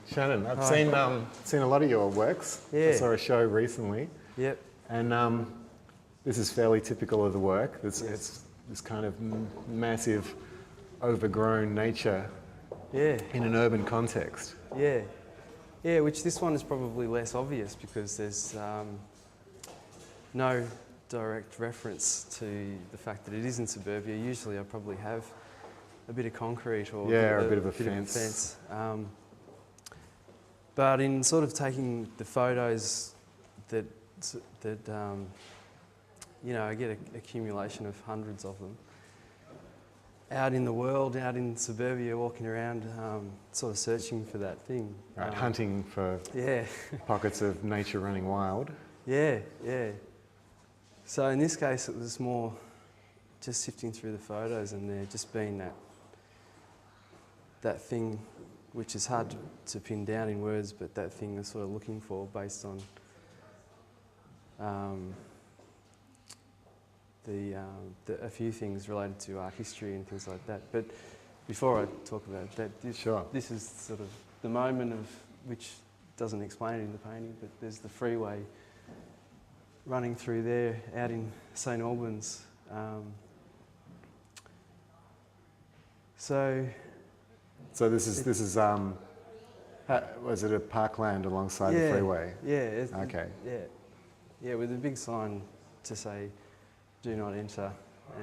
Shannon, I've Hi. seen a lot of your works. Yeah. I saw a show recently, Yep. and this is fairly typical of the work. It's this kind of massive, overgrown nature Yeah. in an urban context. Yeah. Yeah, which this one is probably less obvious because there's no direct reference to the fact that it is in suburbia. Usually I probably have a bit of concrete or a bit of a fence. fence. But in sort of taking the photos that I get an accumulation of hundreds of them. Out in the world, out in suburbia, walking around, sort of searching for that thing. Right, hunting for pockets of nature running wild. Yeah, yeah. So in this case, it was more just sifting through the photos and there just being that thing which is hard to pin down in words, but that thing I'm sort of looking for based on a few things related to art history and things like that. But before I talk about that, this is sort of the moment of which doesn't explain it in the painting, but there's the freeway running through there out in St Albans. So this is was it a parkland alongside the freeway? Yeah. Okay. Yeah, with a big sign to say "Do not enter,"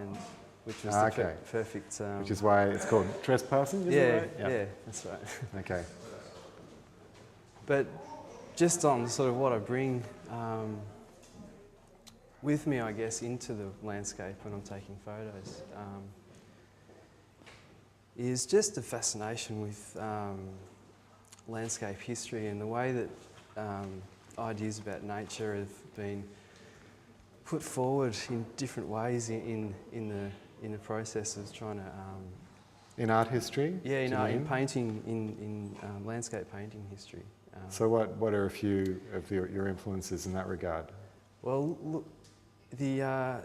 and which was the perfect. Which is why it's called trespassing, isn't it? Right? Yeah, that's right. Okay. But just on sort of what I bring with me, I guess, into the landscape when I'm taking photos, is just a fascination with landscape history and the way that ideas about nature have been put forward in different ways in the process of trying to in art history? Yeah, in painting, in landscape painting history. So what are a few of your influences in that regard? Well, look, a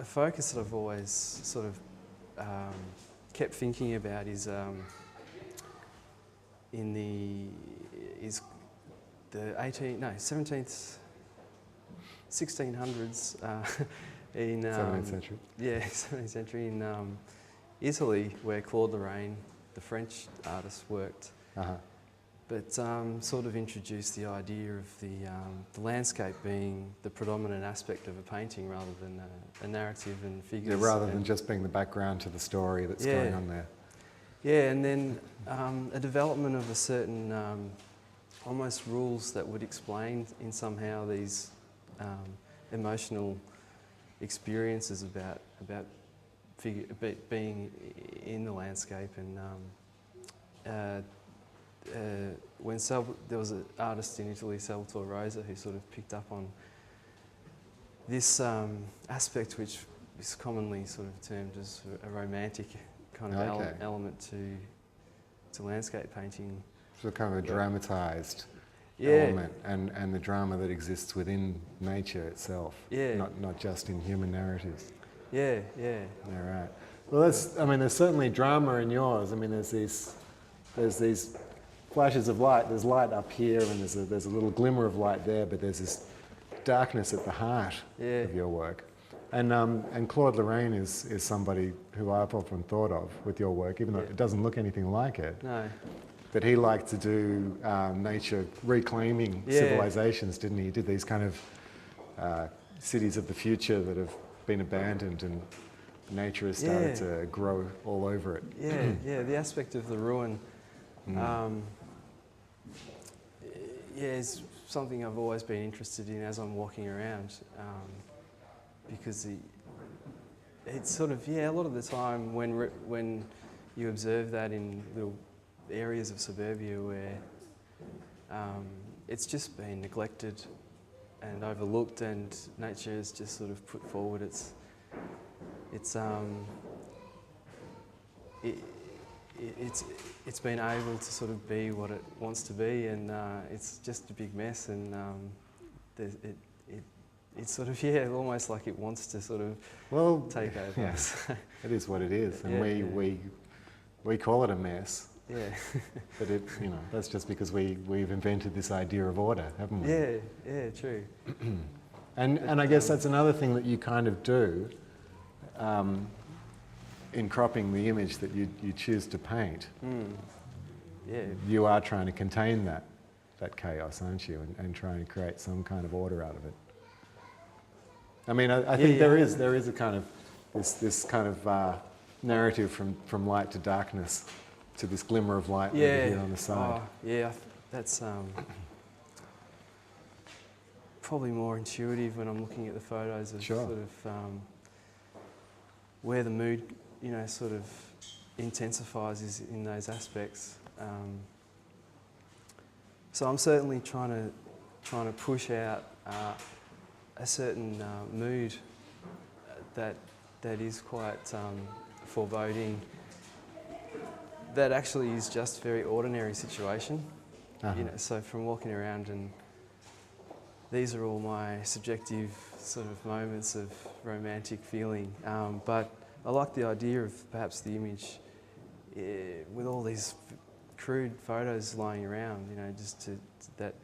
focus that I've always sort of kept thinking about is the 17th, 1600s in 17th century. Yeah, 17th century in Italy, where Claude Lorraine, the French artist, worked. But sort of introduced the idea of the landscape being the predominant aspect of a painting rather than a narrative and figures. Yeah, rather than just being the background to the story that's going on there. Yeah, and then a development of a certain almost rules that would explain in somehow these emotional experiences about being in the landscape. And when there was an artist in Italy, Salvatore Rosa, who sort of picked up on this aspect, which is commonly sort of termed as a romantic kind of element to landscape painting. So kind of a dramatised element, and the drama that exists within nature itself, not just in human narratives. Yeah. Right. Well, there's certainly drama in yours. I mean, there's these flashes of light. There's light up here, and there's a little glimmer of light there, but there's this darkness at the heart of your work. And Claude Lorraine is somebody who I've often thought of with your work, even though it doesn't look anything like it. No. That he liked to do nature reclaiming civilizations, didn't he? He did these kind of cities of the future that have been abandoned, and nature has started to grow all over it. Yeah, the aspect of the ruin is something I've always been interested in as I'm walking around, because it's sort of, a lot of the time when you observe that in little areas of suburbia where it's just been neglected and overlooked, and nature has just sort of put forward it's been able to sort of be what it wants to be, and it's just a big mess, and it's sort of almost like it wants to sort of take over. It is what it is, and we call it a mess. Yeah. But it, you know, that's just because we've invented this idea of order, haven't we? Yeah, yeah, true. And I guess that's another thing that you kind of do in cropping the image that you choose to paint. Yeah. You are trying to contain that chaos, aren't you, and try and create some kind of order out of it. I mean, I think there is a kind of this kind of narrative from light to darkness to this glimmer of light over here on the side. Yeah, that's probably more intuitive when I'm looking at the photos of sort of where the mood, you know, sort of intensifies is in those aspects. So I'm certainly trying to push out a certain mood that is quite foreboding. That actually is just a very ordinary situation. You know, so from walking around, and these are all my subjective sort of moments of romantic feeling. But I like the idea of perhaps the image with all these crude photos lying around. You know, just that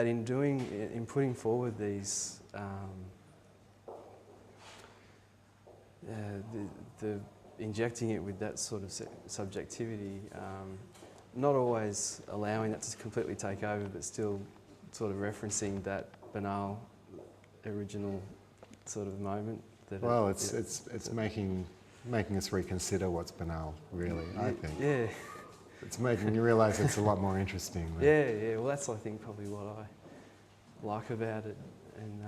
in putting forward these the injecting it with that sort of subjectivity, not always allowing that to completely take over, but still sort of referencing that banal original sort of moment. Well, it's making us reconsider what's banal, really, I think. Yeah. It's making you realise it's a lot more interesting. Yeah. Well, that's, I think, probably what I like about it. And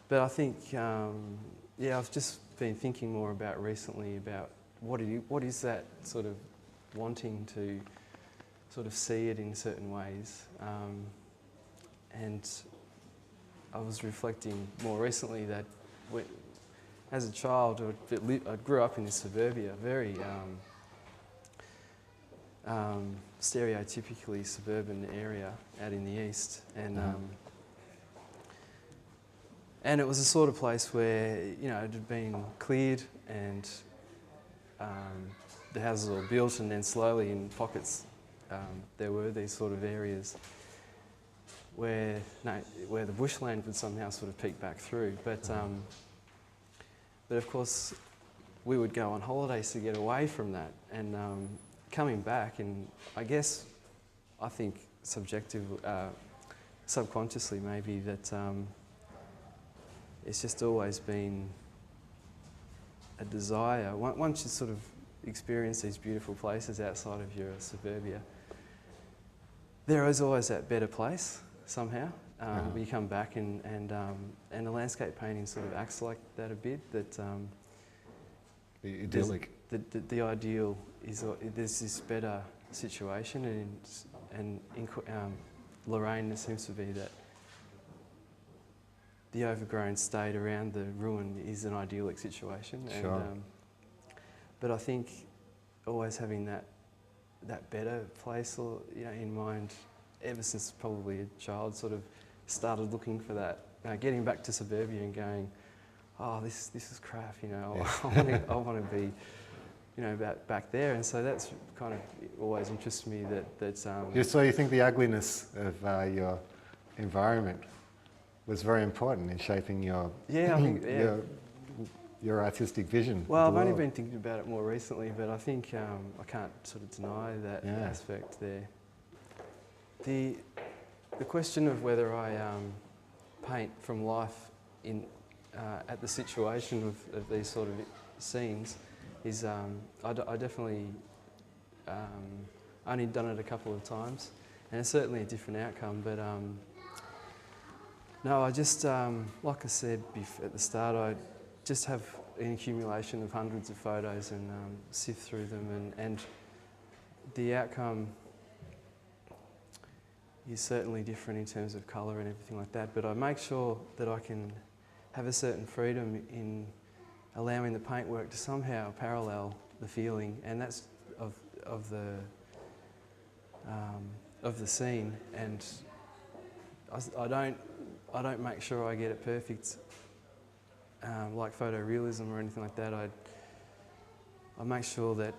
but I think, I've just been thinking more about recently about what is that sort of wanting to sort of see it in certain ways. And I was reflecting more recently that as a child, I grew up in this suburbia, very stereotypically suburban area out in the east, and it was a sort of place where, you know, it had been cleared and the houses were built, and then slowly in pockets there were these sort of areas where the bushland would somehow sort of peek back through. But of course, we would go on holidays to get away from that, and coming back, and I think subconsciously maybe, that it's just always been a desire. Once you sort of experience these beautiful places outside of your suburbia, there is always that better place somehow. You come back, and the landscape painting sort of acts like that a bit. That the idyllic. The ideal is there's this better situation, and Lorraine, it seems to be that the overgrown state around the ruin is an idyllic situation. Sure. And, but I think always having that better place, or, you know, in mind, ever since probably a child, sort of started looking for that, getting back to suburbia and going, oh, this is crap, you know. Yeah. I want to be, you know, back there. And so that's kind of always interests me. So you think the ugliness of your environment was very important in shaping your your artistic vision? Well, I've only been thinking about it more recently, but I think I can't sort of deny that aspect there. The question of whether I paint from life in at the situation of these sort of scenes is I definitely only done it a couple of times, and it's certainly a different outcome. But no, I just like I said at the start, I just have an accumulation of hundreds of photos and sift through them, and the outcome is certainly different in terms of colour and everything like that, but I make sure that I can have a certain freedom in allowing the paintwork to somehow parallel the feeling, and that's of the scene. And I don't make sure I get it perfect, like photorealism or anything like that. I make sure that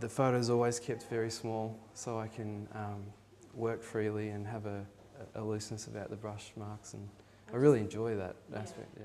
the photo's always kept very small so I can work freely and have a looseness about the brush marks, and I really enjoy that aspect. Yeah.